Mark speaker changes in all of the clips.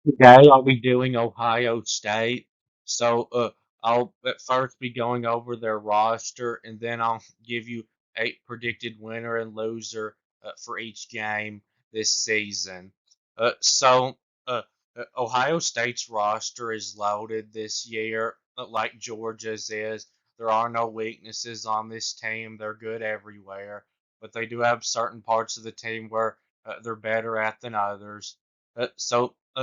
Speaker 1: Today I'll be doing Ohio State. So I'll at first be going over their roster, and then I'll give you a predicted winner and loser for each game this season. So Ohio State's roster is loaded this year, like Georgia's is. There are no weaknesses on this team. They're good everywhere, but they do have certain parts of the team where they're better at than others.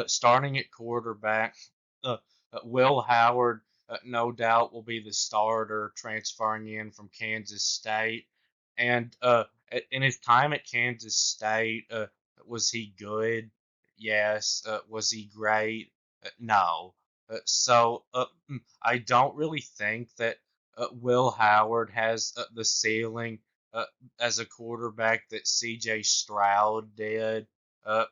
Speaker 1: Starting at quarterback, uh, Will Howard, no doubt, will be the starter transferring in from Kansas State. And in his time at Kansas State, was he good? Yes. Was he great? No. I don't really think that Will Howard has the ceiling uh, as a quarterback that C.J. Stroud did. Uh,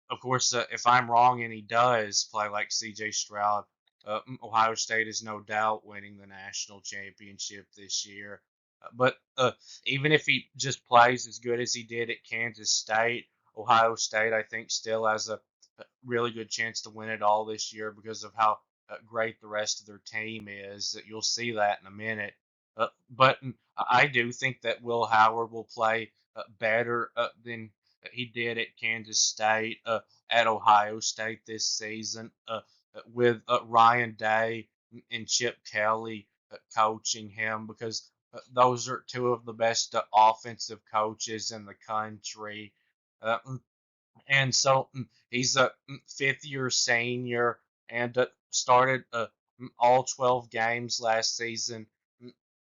Speaker 1: of course, if I'm wrong and he does play like C.J. Stroud, Ohio State is no doubt winning the national championship this year. But even if he just plays as good as he did at Kansas State, Ohio State, I think, still has a really good chance to win it all this year because of how great the rest of their team is. You'll see that in a minute. But I do think that Will Howard will play better than he did at Kansas State, at Ohio State this season, with Ryan Day and Chip Kelly coaching him because those are two of the best offensive coaches in the country. Uh, and so he's a fifth year senior and started all 12 games last season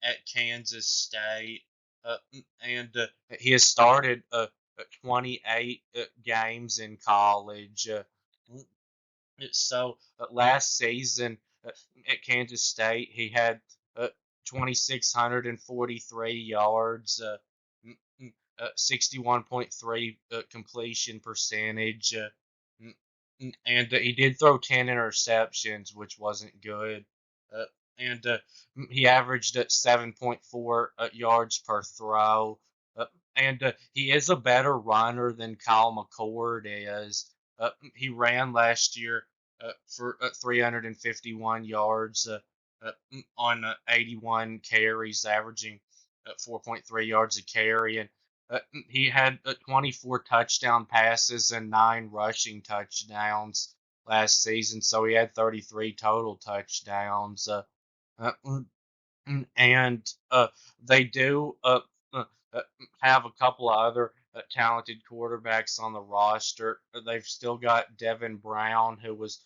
Speaker 1: at Kansas State. And he has started 28 games in college. Last season at Kansas State, he had 2,643 yards, 61.3 completion percentage, and he did throw 10 interceptions, which wasn't good. Uh, and he averaged at 7.4 yards per throw. Uh, and he is a better runner than Kyle McCord is. He ran last year for 351 yards on 81 carries, averaging 4.3 yards a carry. And he had 24 touchdown passes and 9 rushing touchdowns last season, so he had 33 total touchdowns. Uh, and they do uh, uh, have a couple of other talented quarterbacks on the roster. They've still got Devin Brown, who was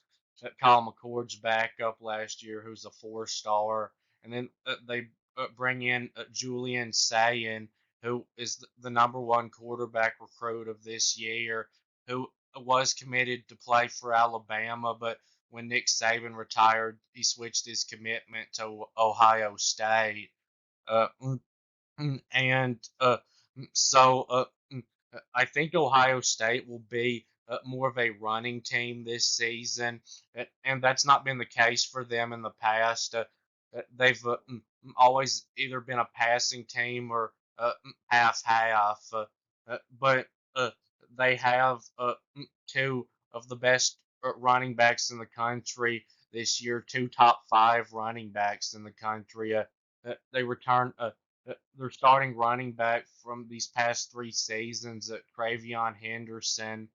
Speaker 1: Kyle McCord's backup last year, who's a four-star, and then they bring in Julian Sayin, who is the number one quarterback recruit of this year, who was committed to play for Alabama, but when Nick Saban retired, he switched his commitment to Ohio State. Uh, and so I think Ohio State will be more of a running team this season, and that's not been the case for them in the past. They've always either been a passing team or half half, but they have two of the best running backs in the country this year, two top five running backs in the country. They return their starting running back from these past three seasons, Cravion Henderson,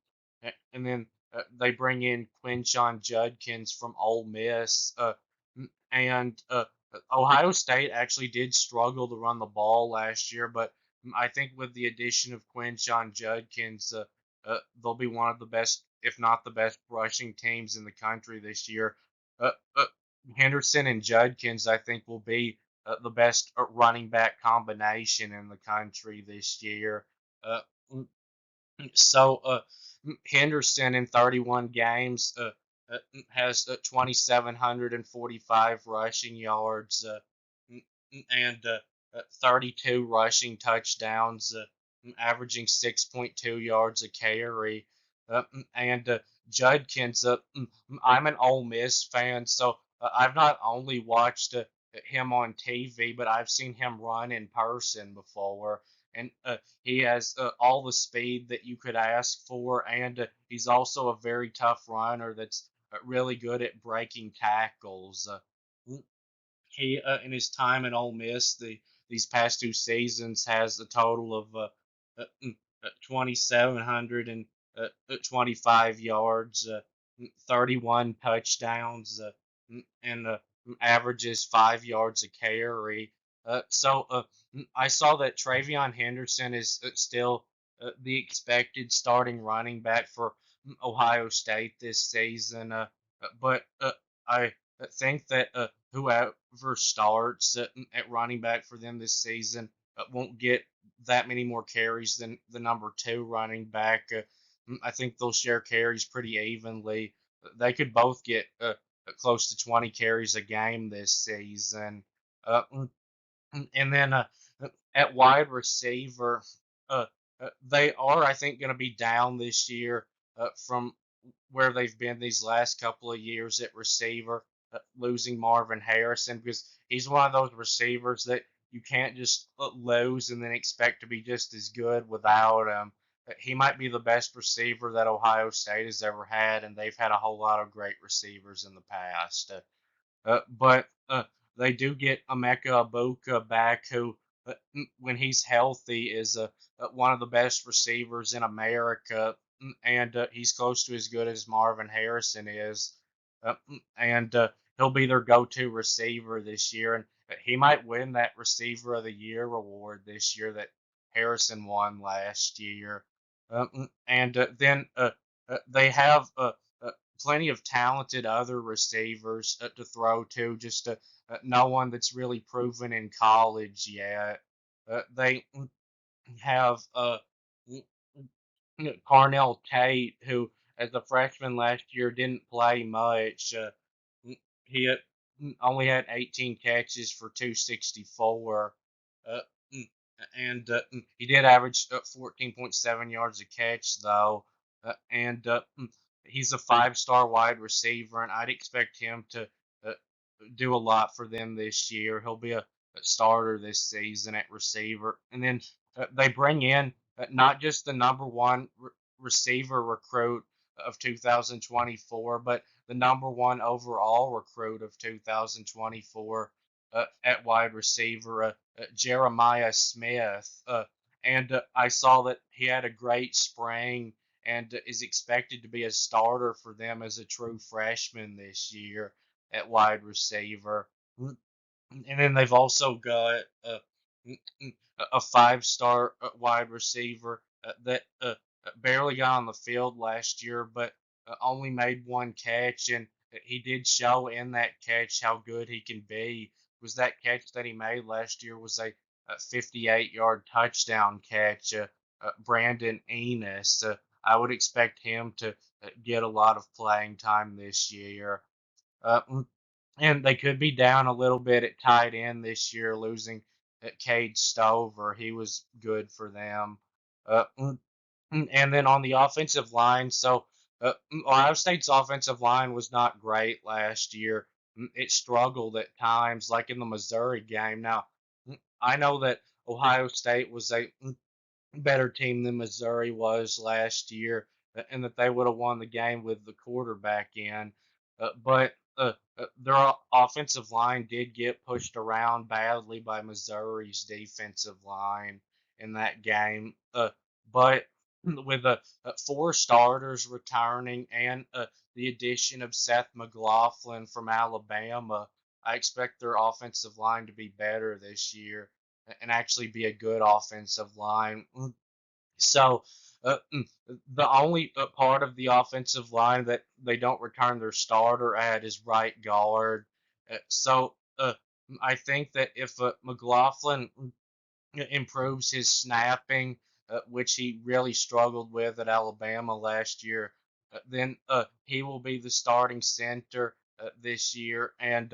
Speaker 1: and then they bring in Quinshon Judkins from Ole Miss, and Ohio State actually did struggle to run the ball last year, but I think with the addition of Quinshon Judkins, they'll be one of the best, if not the best, rushing teams in the country this year. Uh, uh, Henderson and Judkins, I think, will be the best running back combination in the country this year. Uh, so Henderson in 31 games has 2,745 rushing yards and 32 rushing touchdowns, averaging 6.2 yards a carry. And Judkins, I'm an Ole Miss fan, so I've not only watched him on TV, but I've seen him run in person before. and he has all the speed that you could ask for, and he's also a very tough runner that's really good at breaking tackles. He in his time in Ole Miss, these past two seasons has a total of 2,725 yards, 31 touchdowns, and averages 5 yards a carry. I saw that Travion Henderson is still the expected starting running back for Ohio State this season, but I think that whoever starts at running back for them this season won't get that many more carries than the number two running back. I think they'll share carries pretty evenly. They could both get close to 20 carries a game this season. And then at wide receiver, uh, they are, I think, going to be down this year from where they've been these last couple of years at receiver, losing Marvin Harrison because he's one of those receivers that you can't just lose and then expect to be just as good without him. He might be the best receiver that Ohio State has ever had, and they've had a whole lot of great receivers in the past. But they do get Emeka Ibuka back, who, when he's healthy, is one of the best receivers in America, and he's close to as good as Marvin Harrison is. And he'll be their go-to receiver this year, and he might win that Receiver of the Year award this year that Harrison won last year. And then they have plenty of talented other receivers to throw to, just no one that's really proven in college yet. They have Carnell Tate, who, as a freshman last year, didn't play much. He only had 18 catches for 264. Uh, and he did average 14.7 yards a catch, though. And he's a five-star wide receiver, and I'd expect him to uh, do a lot for them this year. He'll be a starter this season at receiver. And then they bring in not just the number one receiver recruit of 2024, but the number one overall recruit of 2024 at wide receiver, Jeremiah Smith. And I saw that he had a great spring and is expected to be a starter for them as a true freshman this year at wide receiver. And then they've also got a five-star wide receiver that barely got on the field last year, but only made one catch, and he did show in that catch how good he can be. Was that catch that he made last year was a 58-yard touchdown catch? Brandon Enos. I would expect him to get a lot of playing time this year. Uh, and they could be down a little bit at tight end this year, losing Cade Stover. He was good for them. And then on the offensive line, so Ohio State's offensive line was not great last year. It struggled at times, like in the Missouri game. Now, I know that Ohio State was a better team than Missouri was last year, and that they would have won the game with the quarterback in. But their offensive line did get pushed around badly by Missouri's defensive line in that game. But with four starters returning and the addition of Seth McLaughlin from Alabama, I expect their offensive line to be better this year and actually be a good offensive line. So the only part of the offensive line that they don't return their starter at is right guard. So I think that if McLaughlin improves his snapping, which he really struggled with at Alabama last year, then he will be the starting center this year, and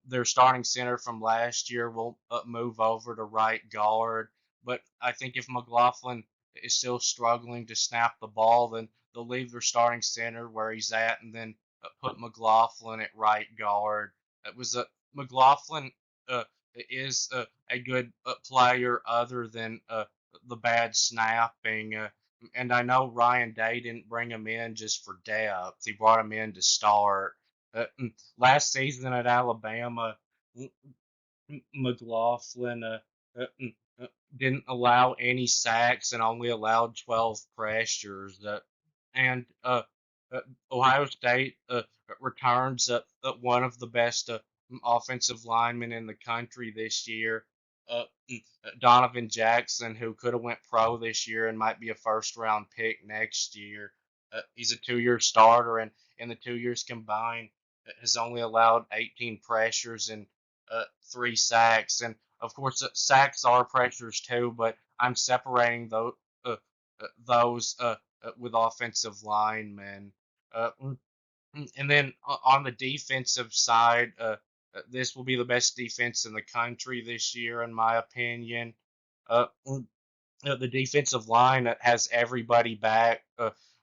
Speaker 1: their starting center from last year will move over to right guard. But I think if McLaughlin is still struggling to snap the ball, then they'll leave their starting center where he's at, and then put McLaughlin at right guard. It was McLaughlin. is a good player other than the bad snapping. And I know Ryan Day didn't bring him in just for depth. He brought him in to start. Last season at Alabama, McLaughlin uh, mm, uh, didn't allow any sacks and only allowed 12 pressures. And uh, Ohio State returns one of the best offensive linemen in the country this year. Donovan Jackson, who could have went pro this year and might be a first round pick next year. He's a 2 year starter, and in the 2 years combined, has only allowed 18 pressures and 3 sacks. And of course, sacks are pressures too, but I'm separating those with offensive linemen. And then on the defensive side, this will be the best defense in the country this year, in my opinion. The defensive line that has everybody back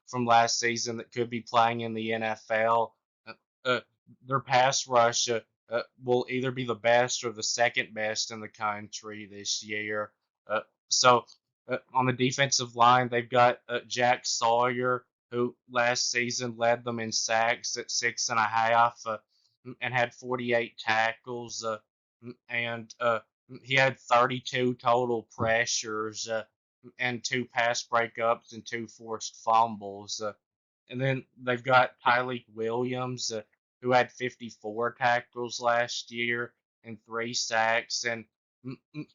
Speaker 1: from last season that could be playing in the NFL. Uh, uh, their pass rush will either be the best or the second best in the country this year. So on the defensive line, they've got Jack Sawyer, who last season led them in sacks at 6.5 and had 48 tackles. And he had 32 total pressures and 2 pass breakups and 2 forced fumbles. And then they've got Tyleek Williams, who had 54 tackles last year and 3 sacks and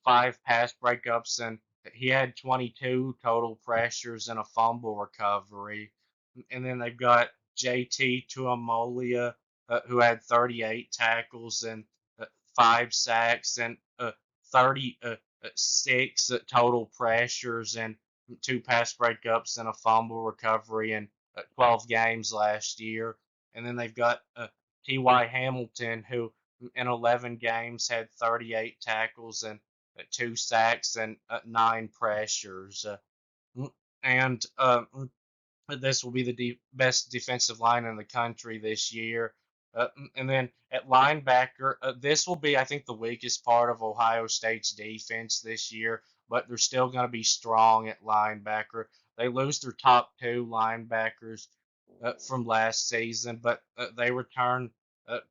Speaker 1: 5 pass breakups, and he had 22 total pressures and a fumble recovery. And then they've got JT Tuamolia, who had 38 tackles and 5 sacks and 36 total pressures and 2 pass breakups and a fumble recovery in 12 games last year. And then they've got T.Y. Hamilton, who in 11 games had 38 tackles and 2 sacks and 9 pressures. And this will be the best defensive line in the country this year. And then at linebacker, this will be, I think, the weakest part of Ohio State's defense this year, but they're still going to be strong at linebacker. They lose their top 2 linebackers from last season, but they return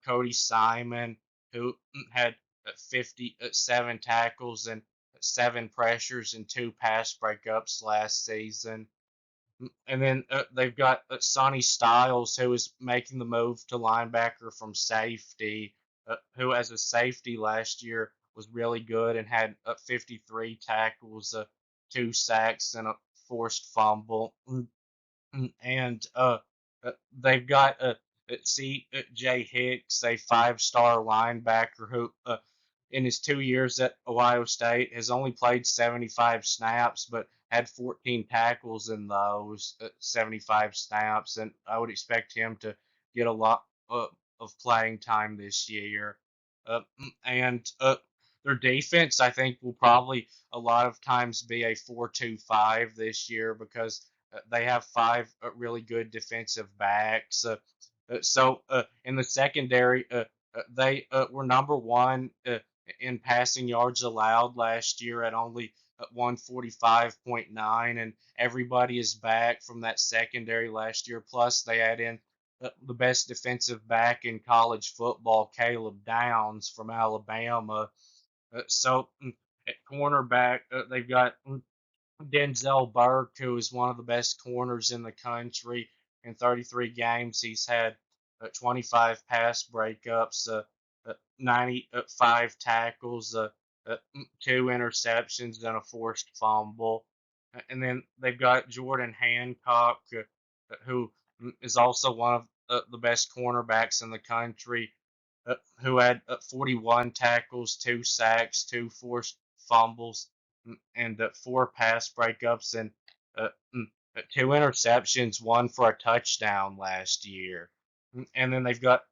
Speaker 1: Cody Simon, who had 57 tackles and 7 pressures and 2 pass breakups last season. And then they've got Sonny Styles, who is making the move to linebacker from safety, who as a safety last year was really good and had 53 tackles, 2 sacks, and a forced fumble. And they've got C.J. Hicks, a 5-star linebacker who, in his 2 years at Ohio State, has only played 75 snaps, but had 14 tackles in those 75 snaps. And I would expect him to get a lot of playing time this year. And their defense, I think, will probably a lot of times be a 4-2-5 this year because they have 5 really good defensive backs. So in the secondary, they were number 1 in passing yards allowed last year at only 145.9, and everybody is back from that secondary last year. Plus, they add in the best defensive back in college football, Caleb Downs from Alabama. So at cornerback, they've got Denzel Burke, who is one of the best corners in the country. In 33 games, he's had 25 pass breakups, 95 tackles, 2 interceptions, and a forced fumble. And then they've got Jordan Hancock, who is also one of the best cornerbacks in the country, who had 41 tackles, 2 sacks, 2 forced fumbles, and 4 pass breakups and uh, 2 interceptions, 1 for a touchdown last year. And then they've got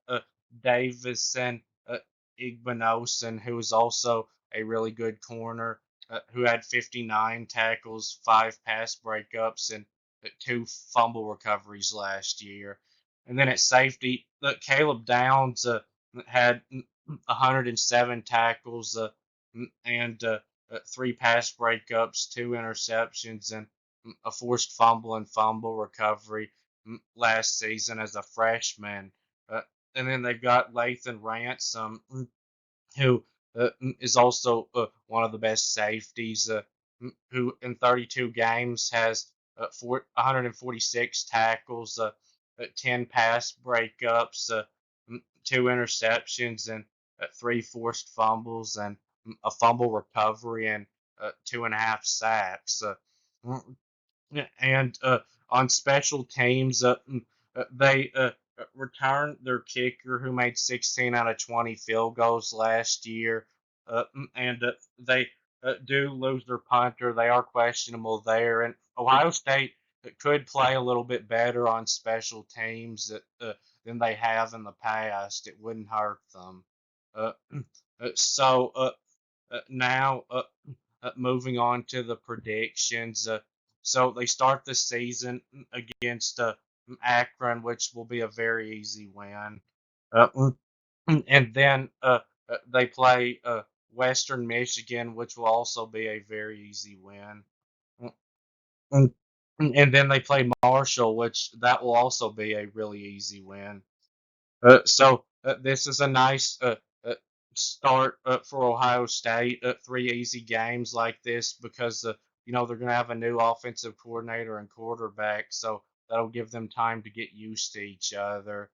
Speaker 1: Davison Igbinosun, who is also a really good corner, who had 59 tackles, 5 pass breakups, and 2 fumble recoveries last year. And then at safety, Caleb Downs had 107 tackles, and 3 pass breakups, 2 interceptions, and a forced fumble and fumble recovery last season as a freshman. And then they've got Lathan Ransom, who is also one of the best safeties, who in 32 games has 146 tackles, 10 pass breakups, 2 interceptions, and 3 forced fumbles, and a fumble recovery, and 2.5 sacks. And on special teams, they returned their kicker, who made 16 out of 20 field goals last year, and they do lose their punter. They are questionable there, and Ohio State could play a little bit better on special teams than they have in the past. It wouldn't hurt them. Uh, now, moving on to the predictions. So they start the season against Akron, which will be a very easy win. Uh, and then they play Western Michigan, which will also be a very easy win. Mm, And then they play Marshall, which that will also be a really easy win. So this is a nice uh, start for Ohio State. 3 easy games like this because they're going to have a new offensive coordinator and quarterback, so that'll give them time to get used to each other.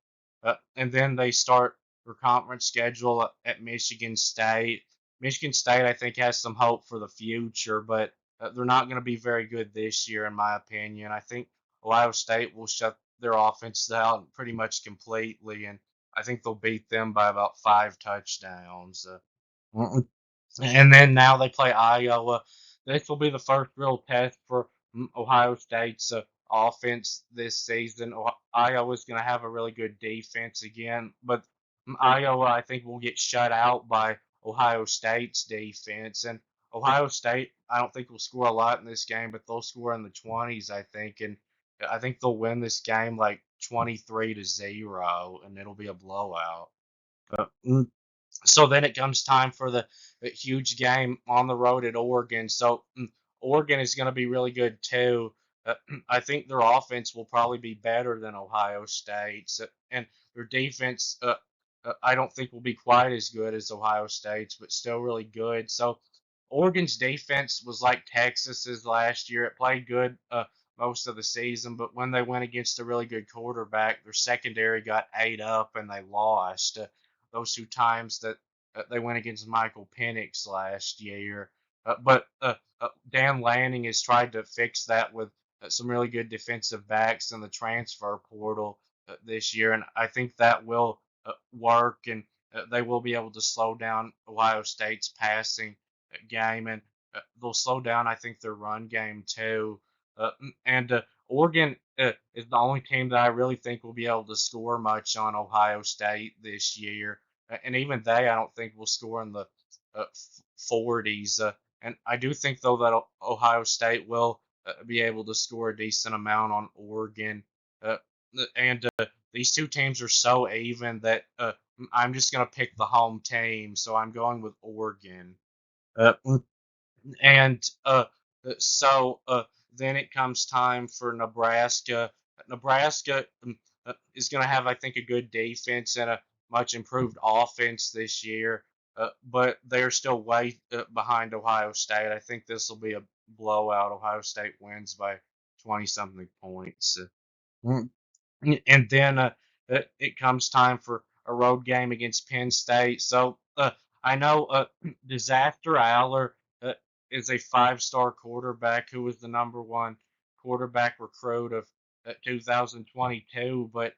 Speaker 1: And then they start their conference schedule at Michigan State. Michigan State, I think, has some hope for the future, but they're not going to be very good this year, in my opinion. I think Ohio State will shut their offense out pretty much completely, and I think they'll beat them by about 5 touchdowns. And then now they play Iowa. This will be the first real test for Ohio State's offense this season. Iowa's going to have a really good defense again, but Iowa, I think, will get shut out by Ohio State's defense. And Ohio State, I don't think will score a lot in this game, but they'll score in the 20s, I think. And I think they'll win this game like 23-0, and it'll be a blowout. So then it comes time for the huge game on the road at Oregon. So Oregon is going to be really good too. I think their offense will probably be better than Ohio State's, and their defense, I don't think will be quite as good as Ohio State's, but still really good. So Oregon's defense was like Texas's last year. It played good most of the season, but when they went against a really good quarterback, their secondary got ate up and they lost. Those 2 times that they went against Michael Penix last year. But Dan Lanning has tried to fix that with some really good defensive backs in the transfer portal this year, and I think that will work, and they will be able to slow down Ohio State's passing game, and they'll slow down, I think, their run game too. And Oregon is the only team that I really think will be able to score much on Ohio State this year. And even they, I don't think will score in the 40s. And I do think, though, that Ohio State will be able to score a decent amount on Oregon. Uh, and these 2 teams are so even that I'm just going to pick the home team. So I'm going with Oregon. Uh, and so then it comes time for Nebraska. Nebraska is going to have, I think, a good defense and a much improved offense this year, but they're still way behind Ohio State. I think this will be a blowout. Ohio State wins by 20 something points. Mm, and then it comes time for a road game against Penn State. So I know Disaster Aller uh, is a 5-star quarterback who was the #1 quarterback recruit of 2022, but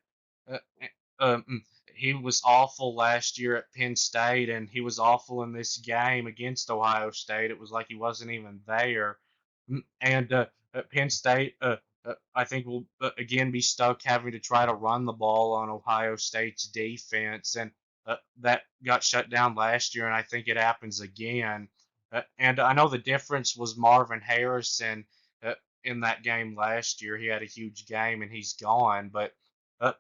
Speaker 1: uh, he was awful last year at Penn State, and he was awful in this game against Ohio State. It was like he wasn't even there. And Penn State, I think, will again be stuck having to try to run the ball on Ohio State's defense, and that got shut down last year, and I think it happens again. And I know the difference was Marvin Harrison uh, in that game last year. He had a huge game, and he's gone. But uh,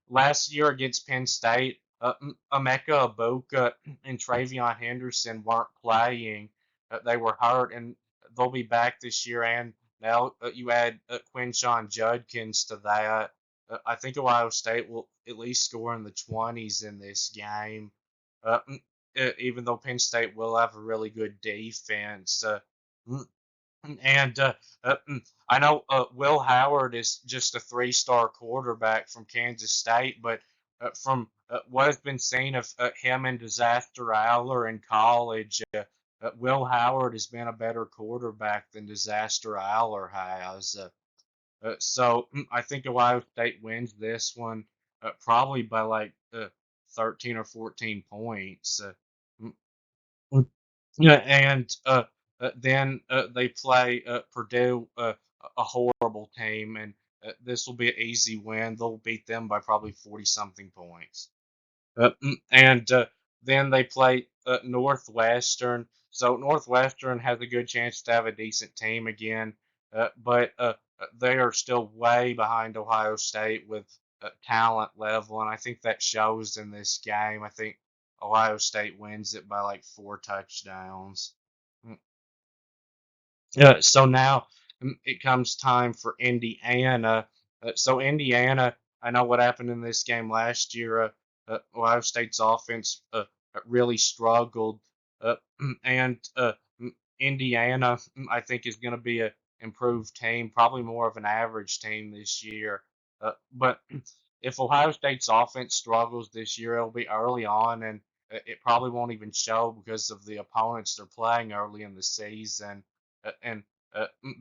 Speaker 1: last year against Penn State, Emeka Ibuka and Travion Henderson weren't playing. They were hurt, and they'll be back this year. And now you add Quinshawn Judkins to that. I think Ohio State will at least score in the 20s in this game. Uh, Even though Penn State will have a really good defense. Mm, and I know Will Howard is just a three-star quarterback from Kansas State, but from what has been seen of him and Disaster Aller in college, Will Howard has been a better quarterback than Disaster Aller has. I think Ohio State wins this one probably by like 13 or 14 points. Yeah, and then they play Purdue, a horrible team, and this will be an easy win. They'll beat them by probably 40 something points. And then they play Northwestern. So Northwestern has a good chance to have a decent team again, but they are still way behind Ohio State with talent level, and I think that shows in this game. I think Ohio State wins it by like 4 touchdowns. So now it comes time for Indiana. So Indiana, I know what happened in this game last year. Ohio State's offense really struggled, and Indiana, I think, is going to be a improved team, probably more of an average team this year. But if Ohio State's offense struggles this year, it'll be early on, and it probably won't even show because of the opponents they're playing early in the season. And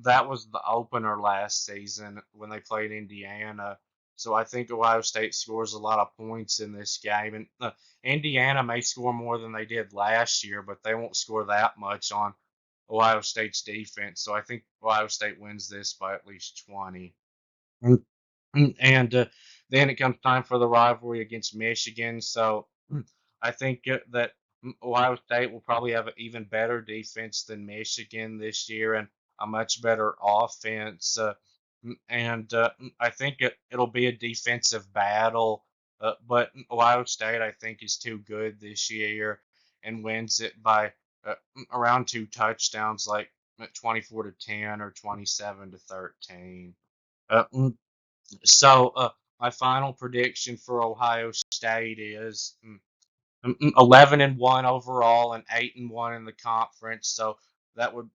Speaker 1: that was the opener last season when they played Indiana. So I think Ohio State scores a lot of points in this game, and Indiana may score more than they did last year, but they won't score that much on Ohio State's defense. So I think Ohio State wins this by at least 20. And then it comes time for the rivalry against Michigan. So I think that Ohio State will probably have an even better defense than Michigan this year and a much better offense. And I think it'll be a defensive battle. But Ohio State, I think, is too good this year and wins it by around 2 touchdowns, like 24-10 or 27-13. Uh, so my final prediction for Ohio State is 11-1 overall and 8-1 in the conference. So that would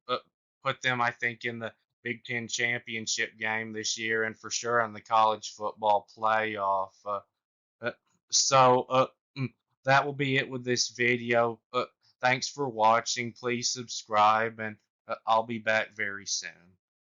Speaker 1: put them, I think, in the Big Ten championship game this year, and for sure in the college football playoff. Uh, so mm, that will be it with this video. Thanks for watching. Please subscribe, and I'll be back very soon.